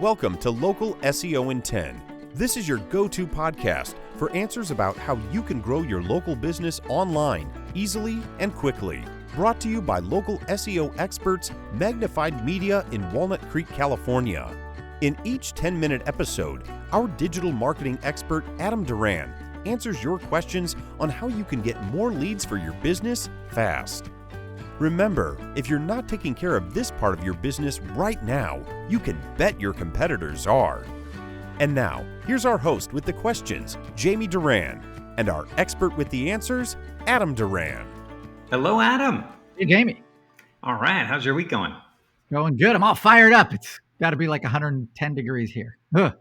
Welcome to Local SEO in 10. This is your go-to podcast for answers about how you can grow your local business online easily and quickly. Brought to you by local SEO experts Magnified Media in Walnut Creek, California. In each 10-minute episode, our digital marketing expert Adam Duran answers your questions on how you can get more leads for your business fast. Remember, if you're not taking care of this part of your business right now, you can bet your competitors are. And now, here's our host with the questions, Jamie Duran, and our expert with the answers, Adam Duran. Hello, Adam. Hey, Jamie. All right. How's your week going? Going good. I'm all fired up. It's got to be like 110 degrees here. Ugh.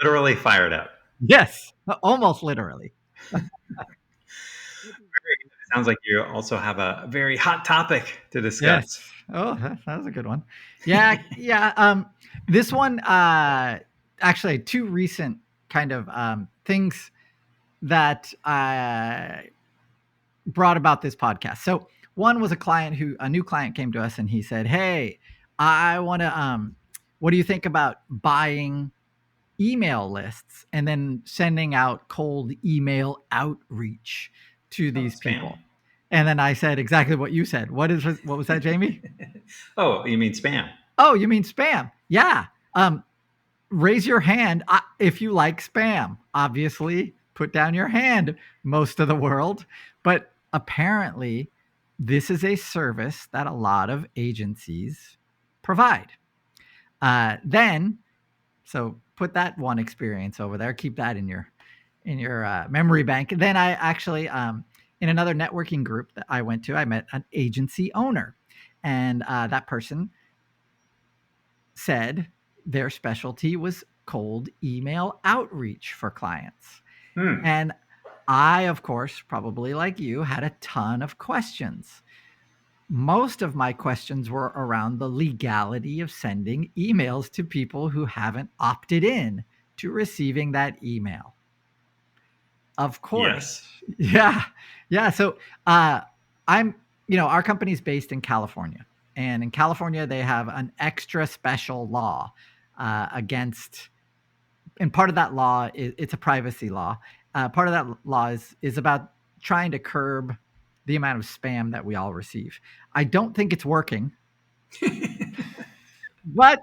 Literally fired up. Yes, almost literally. Sounds like you also have a very hot topic to discuss. Yes. Oh, that was a good one. Yeah. This one, actually, two recent kind of things that brought about this podcast. So one was a new client came to us and he said, "Hey, I want to. What do you think about buying email lists and then sending out cold email outreach to these people?" And then I said exactly what you said. What was that, Jamie? Oh, you mean spam? Oh, you mean spam? Yeah. Raise your hand if you like spam. Obviously, put down your hand, most of the world. But apparently, this is a service that a lot of agencies provide. So put that one experience over there. Keep that in your memory bank. Then I actually, in another networking group that I went to, I met an agency owner, and that person said their specialty was cold email outreach for clients. And I, of course, probably like you, had a ton of questions. Most of my questions were around the legality of sending emails to people who haven't opted in to receiving that email. Of course. Yes. Yeah. So our company's based in California, and in California, they have an extra special law against, and part of that law it's a privacy law. Part of that law is about trying to curb the amount of spam that we all receive. I don't think it's working, but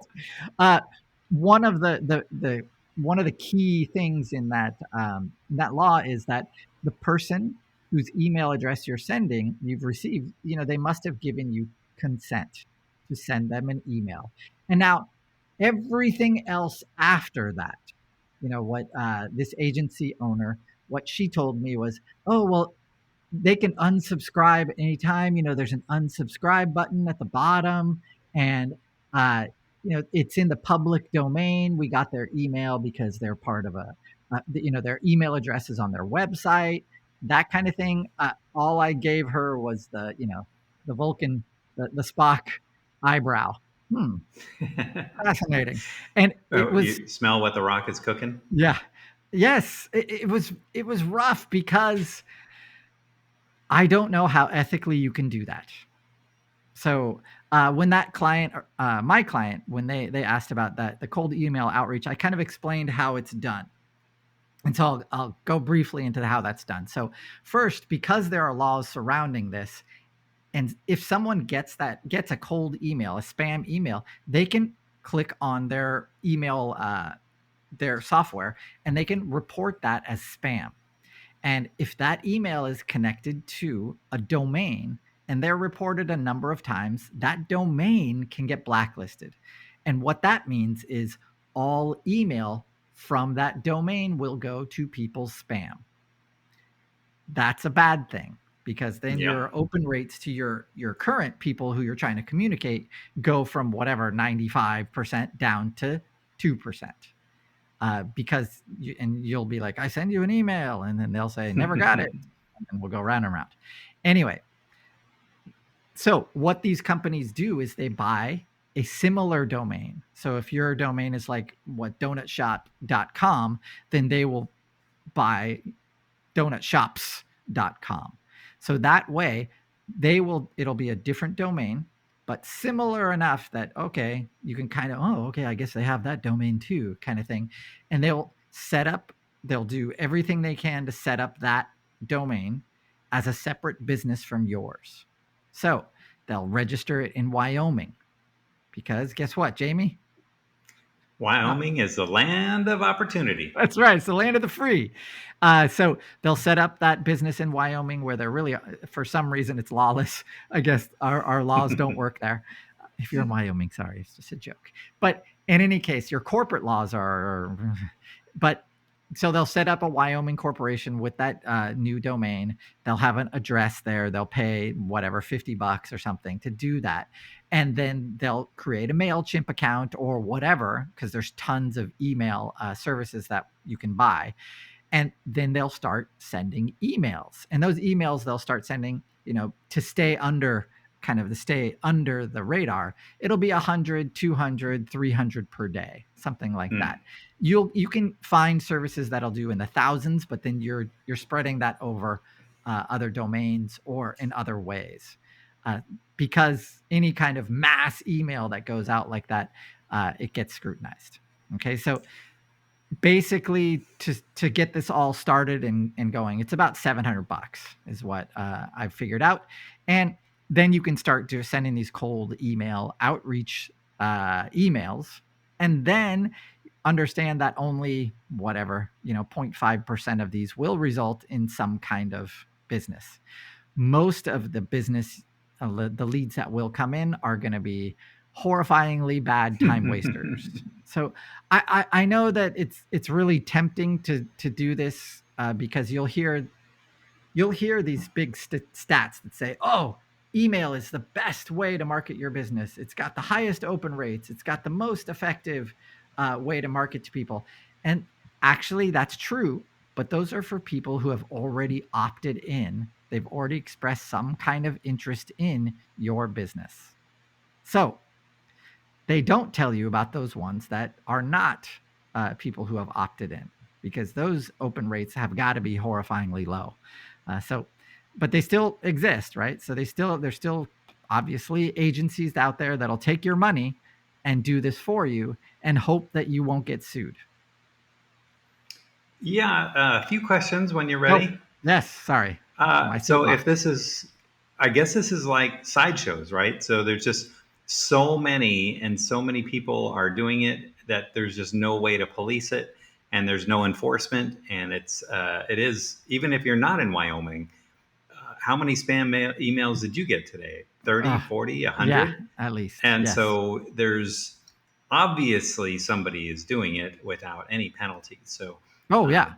one of the key things in that law is that the person whose email address you've received, they must have given you consent to send them an email. And now everything else after that, what this agency owner, what she told me was, oh, well, they can unsubscribe anytime. There's an unsubscribe button at the bottom, and it's in the public domain. We got their email because they're part of their email address is on their website, that kind of thing. All I gave her was the Vulcan, the Spock eyebrow. Fascinating. And it was, you smell what the rock is cooking. Yeah. Yes. It was rough because I don't know how ethically you can do that. So when that client, my client, when they asked about the cold email outreach, I kind of explained how it's done. And so I'll go briefly into how that's done. So first, because there are laws surrounding this, and if someone gets a cold email, a spam email, they can click on their email, their software, and they can report that as spam. And if that email is connected to a domain and they're reported a number of times, that domain can get blacklisted. And what that means is all email from that domain will go to people's spam. That's a bad thing, because then your open rates to your current people who you're trying to communicate go from whatever 95% down to 2%. Because you'll be like, I send you an email, and then they'll say, never got it. And we'll go round and round. Anyway, so what these companies do is they buy a similar domain. So if your domain is like donutshop.com, then they will buy donutshops.com. So that way it'll be a different domain. but similar enough that, okay, you can kind of, oh, okay, I guess they have that domain too, kind of thing. And they'll do everything they can to set up that domain as a separate business from yours. So they'll register it in Wyoming because guess what, Jamie? Wyoming is the land of opportunity. That's right. It's the land of the free. So they'll set up that business in Wyoming where they're really, for some reason, it's lawless. I guess our laws don't work there. If you're in Wyoming, sorry, it's just a joke. But in any case, your corporate laws are, but so they'll set up a Wyoming corporation with that new domain. They'll have an address there. They'll pay whatever, $50 or something to do that. And then they'll create a MailChimp account or whatever, because there's tons of email services that you can buy. And then they'll start sending emails. And those emails they'll start sending, to stay under the radar, it'll be 100, 200, 300 per day, something like that. You can find services that'll do in the thousands, but then you're spreading that over other domains or in other ways. Because any kind of mass email that goes out like that, it gets scrutinized. Okay, so basically to get this all started and going, it's about $700 is what I've figured out. And then you can start just sending these cold email outreach emails, and then understand that only 0.5% of these will result in some kind of business. Most of the business, the leads that will come in are going to be horrifyingly bad time wasters. So I know that it's really tempting to do this because you'll hear these big stats that say, oh, email is the best way to market your business. It's got the highest open rates. It's got the most effective way to market to people. And actually that's true, but those are for people who have already opted in. They've already expressed some kind of interest in your business. So they don't tell you about those ones that are not people who have opted in, because those open rates have got to be horrifyingly low. But they still exist, right? So there's still obviously agencies out there that'll take your money and do this for you and hope that you won't get sued. Yeah, a few questions when you're ready. Oh, yes, sorry. So if this is, I guess this is like sideshows, right? So there's just so many and so many people are doing it that there's just no way to police it, and there's no enforcement. And it is, even if you're not in Wyoming, how many spam emails did you get today? 30, 40, 100? Yeah, at least. And yes. So there's obviously somebody is doing it without any penalties. So, yeah.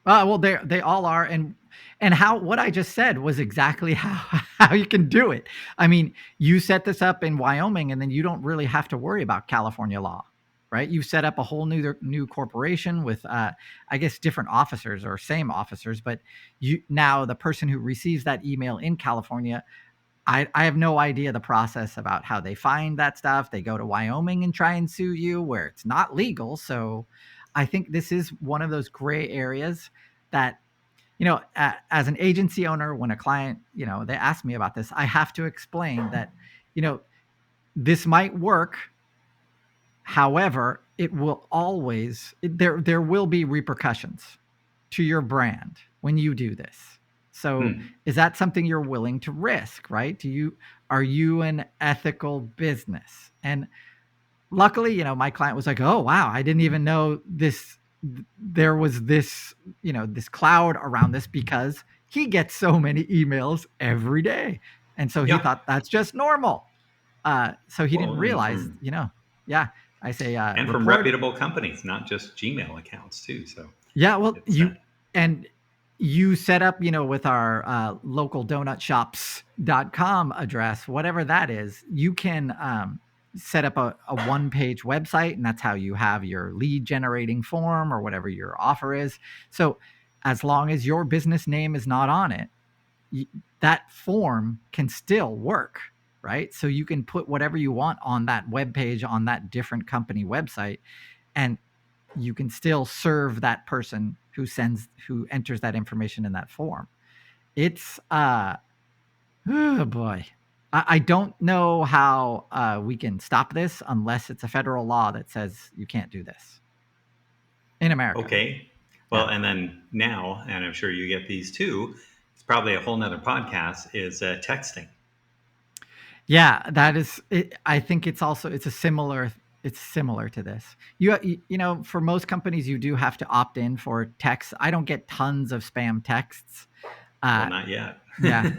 Well, they all are. And what I just said was exactly how you can do it. I mean, you set this up in Wyoming and then you don't really have to worry about California law, right? You set up a whole new corporation with, I guess, different officers or same officers, but now the person who receives that email in California, I have no idea the process about how they find that stuff. They go to Wyoming and try and sue you where it's not legal. So I think this is one of those gray areas that, as an agency owner, when a client, they ask me about this, I have to explain that, this might work. However, it will always, there will be repercussions to your brand when you do this. So is that something you're willing to risk, right? Are you an ethical business? And luckily, my client was like, oh, wow, I didn't even know there was this, this cloud around this, because he gets so many emails every day. And so he thought that's just normal. So he didn't realize, yeah, I say, and from reputable companies, not just Gmail accounts too. So yeah, well, you set up, with our local donutshops.com address, whatever that is, you can set up a one-page website, and that's how you have your lead generating form or whatever your offer is. So as long as your business name is not on it, that form can still work, right? So you can put whatever you want on that web page, on that different company website, and you can still serve that person who enters that information in that form. It's oh boy, I don't know how we can stop this unless it's a federal law that says you can't do this in America. Okay. Well, and then now, and I'm sure you get these too, it's probably a whole nother podcast, is texting. Yeah, that is. I think it's similar to this. You know, for most companies, you do have to opt in for texts. I don't get tons of spam texts. Well, not yet. Yeah.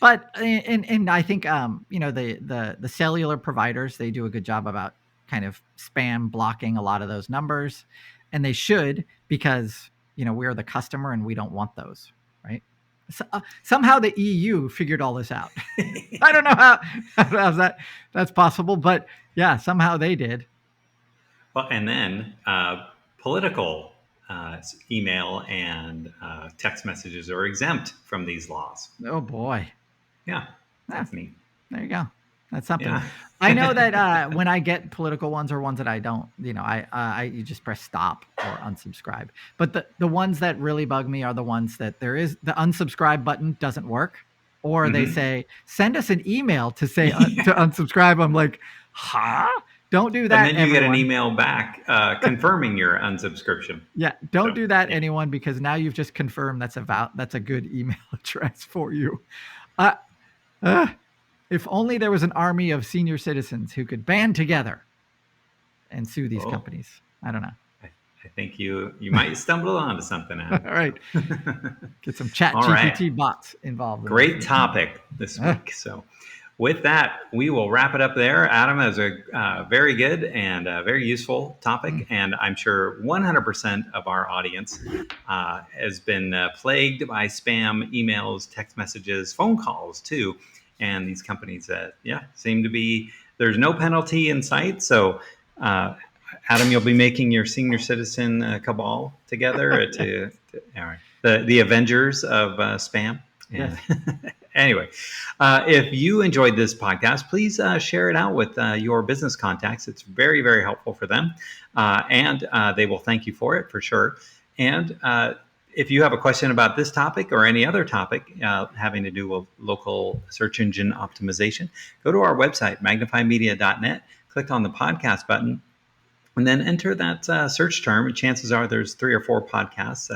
But and I think you know, the cellular providers, they do a good job about kind of spam blocking a lot of those numbers, and they should, because you know, we're the customer and we don't want those, right? So, somehow the EU figured all this out. I don't know how that's possible, but yeah, somehow they did. Well, and then political email and text messages are exempt from these laws. Oh boy. Yeah, that's neat. There you go. That's something. Yeah. I know that when I get political ones or ones that I don't, you know, you just press stop or unsubscribe. But the ones that really bug me are the ones that the unsubscribe button doesn't work, or they say send us an email to say to unsubscribe. I'm like, huh? Don't do that. And then you get an email back confirming your unsubscription. Yeah, don't do that, anyone, because now you've just confirmed that's a good email address for you. If only there was an army of senior citizens who could band together and sue these companies. I don't know. I think you might stumble onto something, Adam. All right. Get some chat GPT bots involved. Great topic this week. So with that, we will wrap it up there. Adam has a very good and very useful topic. And I'm sure 100% of our audience has been plagued by spam emails, text messages, phone calls too. And these companies that, seem to be, there's no penalty in sight. So, Adam, you'll be making your senior citizen cabal together all right, the Avengers of spam. Yes. Anyway, if you enjoyed this podcast, please share it out with your business contacts. It's very, very helpful for them. And they will thank you for it for sure. And if you have a question about this topic or any other topic having to do with local search engine optimization, go to our website, magnifiedmedia.net, click on the podcast button, and then enter that search term. Chances are there's 3 or 4 podcasts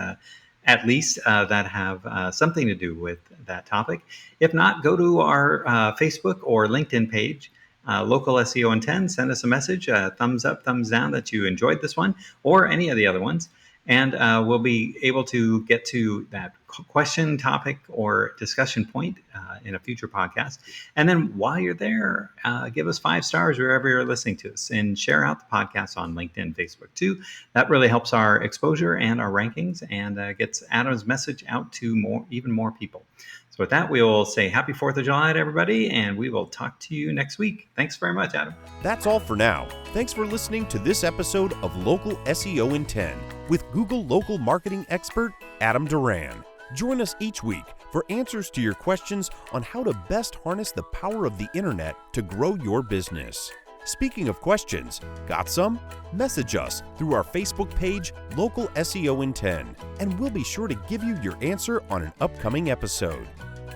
at least that have something to do with that topic. If not, go to our Facebook or LinkedIn page, Local SEO in 10. Send us a message, thumbs up, thumbs down that you enjoyed this one or any of the other ones. And we'll be able to get to that question, topic, or discussion point in a future podcast. And then while you're there, give us 5 stars wherever you're listening to us, and share out the podcast on LinkedIn, Facebook too. That really helps our exposure and our rankings, and gets Adam's message out to even more people. So with that, we will say happy 4th of July to everybody, and we will talk to you next week. Thanks very much, Adam. That's all for now. Thanks for listening to this episode of Local SEO in 10 with Google local marketing expert Adam Duran. Join us each week for answers to your questions on how to best harness the power of the internet to grow your business. Speaking of questions, got some? Message us through our Facebook page, Local SEO in 10, and we'll be sure to give you your answer on an upcoming episode.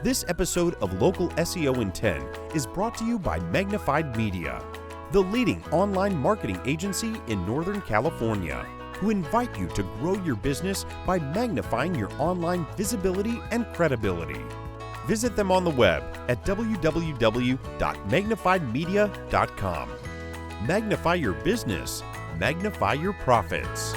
This episode of Local SEO in 10 is brought to you by Magnified Media, the leading online marketing agency in Northern California, who invite you to grow your business by magnifying your online visibility and credibility. Visit them on the web at www.magnifiedmedia.com. Magnify your business, magnify your profits.